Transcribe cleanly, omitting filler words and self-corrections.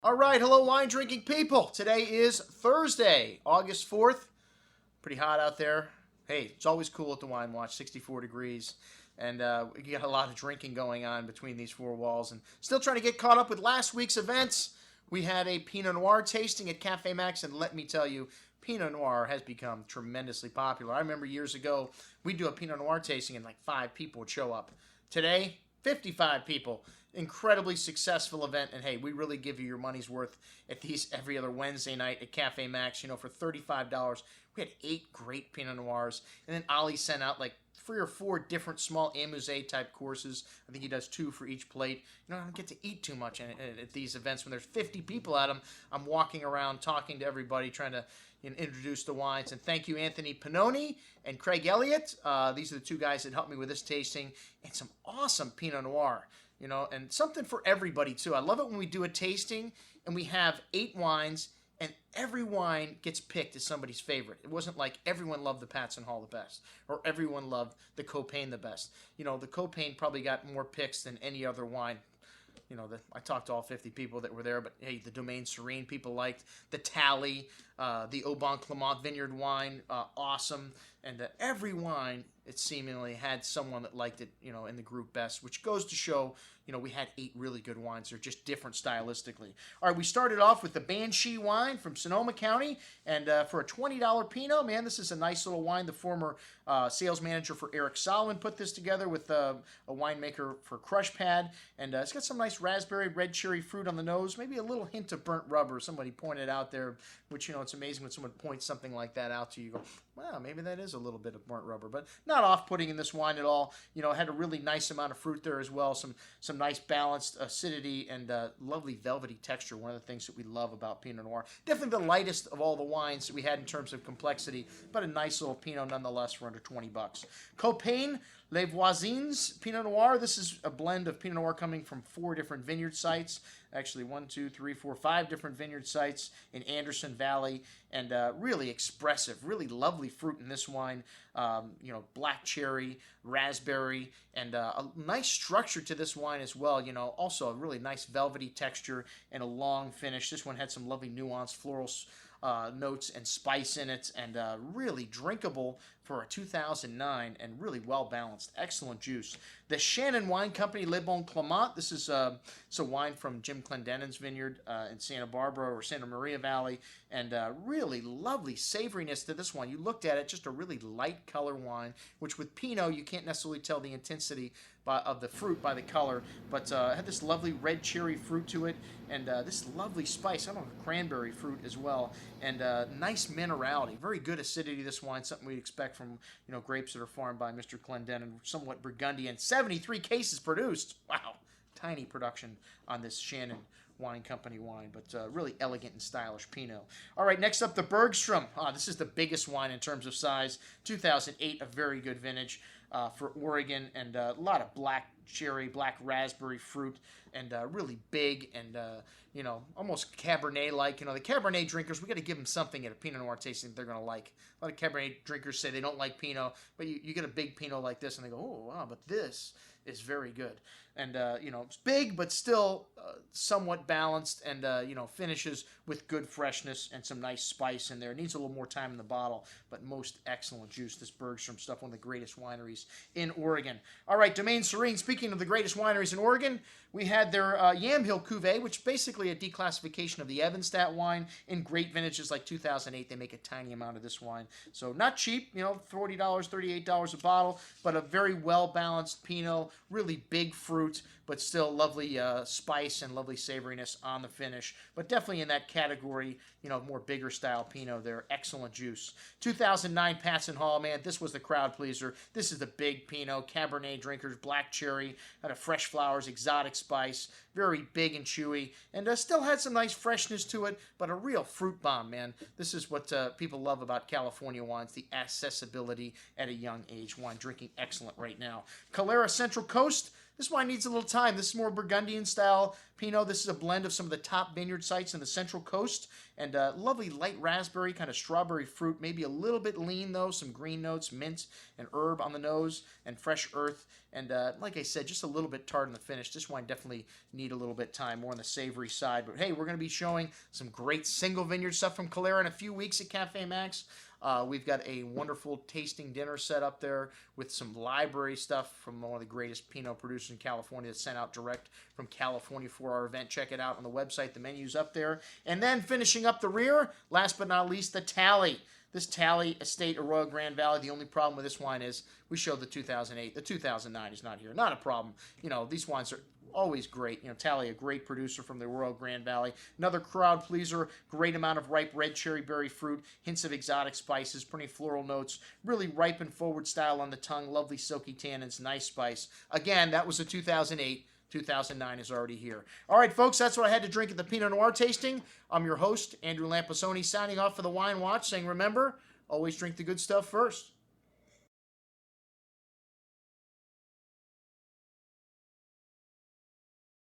All right, hello, wine drinking people. Today is Thursday, August 4th. Pretty hot out there. Hey, it's always cool at the Wine Watch, 64 degrees. And we got a lot of drinking going on between these four walls. And still trying to get caught up with last week's events. We had a Pinot Noir tasting at Cafe Maxx, and let me tell you, Pinot Noir has become tremendously popular. I remember years ago, we'd do a Pinot Noir tasting and like 5 people would show up. Today, 55 people. Incredibly successful event, and hey, we really give you your money's worth at these every other Wednesday night at Cafe Maxx. You know, for $35, we had 8 great Pinot Noirs, and then Ali sent out like 3 or 4 different small amuse type courses. I think he does 2 for each plate. You know, I don't get to eat too much at these events when there's 50 people at them. I'm walking around talking to everybody, trying to introduce the wines. And thank you, Anthony Pannone and Craig Elliot. These are the 2 guys that helped me with this tasting, and some awesome Pinot Noir. You know, and something for everybody, too. I love it when we do a tasting and we have 8 wines and every wine gets picked as somebody's favorite. It wasn't like everyone loved the Patson Hall the best or everyone loved the Copain the best. You know, the Copain probably got more picks than any other wine. You know, I talked to all 50 people that were there, but hey, the Domaine Serene people liked, the Tally, the Aubin Clement Vineyard wine, awesome. And every wine, it seemingly had someone that liked it, you know, in the group best, which goes to show, you know, we had 8 really good wines. They're just different stylistically. All right, we started off with the Banshee wine from Sonoma County, and for a $20 Pinot, man, this is a nice little wine. The former sales manager for Eric Solomon put this together with a winemaker for Crush Pad, and it's got some nice raspberry, red cherry fruit on the nose, maybe a little hint of burnt rubber. Somebody pointed out there, which, you know, it's amazing when someone points something like that out to you. You go, wow, maybe that is a little bit of burnt rubber, but not off-putting in this wine at all. You know, it had a really nice amount of fruit there as well, some nice balanced acidity and lovely velvety texture, one of the things that we love about Pinot Noir. Definitely the lightest of all the wines that we had in terms of complexity, but a nice little Pinot nonetheless for under 20 bucks. Copain Les Voisins Pinot Noir. This is a blend of Pinot Noir coming from 4 different vineyard sites. Actually, 1, 2, 3, 4, 5 different vineyard sites in Anderson Valley, and really expressive, really lovely fruit in this wine. You know, black cherry, raspberry, and a nice structure to this wine as well. You know, also a really nice velvety texture and a long finish. This one had some lovely nuanced floral notes and spice in it, and really drinkable for a 2009, and really well balanced. Excellent juice. The Shannon Wine Company Le Bon Clement. This is it's a wine from Jim Clendenin's vineyard in Santa Barbara or Santa Maria Valley, and really lovely savoriness to this one. You looked at it, just a really light color wine, which with Pinot you can't necessarily tell the intensity of the fruit by the color, but it had this lovely red cherry fruit to it, and this lovely spice. I don't know, cranberry fruit as well, and nice minerality. Very good acidity. This wine, something we'd expect from, you know, grapes that are farmed by Mr. Clendenin, somewhat Burgundian. 73 cases produced. Wow, tiny production on this Shannon Wine Company wine, but really elegant and stylish Pinot. All right, next up, the Bergstrom. This is the biggest wine in terms of size. 2008, a very good vintage for Oregon, and a lot of black cherry, black raspberry fruit, and really big and, you know, almost Cabernet-like. You know, the Cabernet drinkers, we got to give them something at a Pinot Noir tasting that they're going to like. A lot of Cabernet drinkers say they don't like Pinot, but you get a big Pinot like this, and they go, oh, wow, but this is very good. And, you know, it's big, but still somewhat balanced, and, you know, finishes with good freshness and some nice spice in there. It needs a little more time in the bottle, but most excellent juice. This Bergstrom stuff, one of the greatest wineries in Oregon. All right, Domaine Serene. Speaking of the greatest wineries in Oregon, we had their Yamhill Cuvée, which is basically a declassification of the Evenstadt wine. In great vintages like 2008, they make a tiny amount of this wine. So not cheap, you know, $40, $38 a bottle, but a very well-balanced Pinot, really big fruit, but still lovely spice and lovely savoriness on the finish. But definitely in that category, you know, more bigger style Pinot there. Excellent juice. 2009 Patson Hall, man, this was the crowd pleaser. This is the big Pinot, Cabernet drinkers, black cherry, had a fresh flowers, exotic spice, very big and chewy, and still had some nice freshness to it, but a real fruit bomb, man. This is what people love about California wines, the accessibility at a young age. Wine drinking excellent right now. Calera Central Coast. This wine needs a little time. This is more Burgundian style Pinot. This is a blend of some of the top vineyard sites in the Central Coast, and lovely light raspberry, kind of strawberry fruit, maybe a little bit lean though, some green notes, mint and herb on the nose, and fresh earth. And like I said, just a little bit tart in the finish. This wine definitely need a little bit time, more on the savory side. But hey, we're going to be showing some great single vineyard stuff from Calera in a few weeks at Cafe Maxx. We've got a wonderful tasting dinner set up there with some library stuff from one of the greatest Pinot producers in California that's sent out direct from California for our event. Check it out on the website. The menu's up there. And then finishing up the rear, last but not least, the Tally. This Tally Estate Arroyo Grand Valley, the only problem with this wine is we showed the 2008. The 2009 is not here. Not a problem. You know, these wines are always great. You know, Tally, a great producer from the Arroyo Grand Valley. Another crowd pleaser, great amount of ripe red cherry berry fruit, hints of exotic spices, pretty floral notes, really ripe and forward style on the tongue, lovely silky tannins, nice spice. Again, that was a 2008. 2009 is already here. All right, folks, that's what I had to drink at the Pinot Noir tasting. I'm your host, Andrew Lamposoni, signing off for the Wine Watch, saying remember, always drink the good stuff first.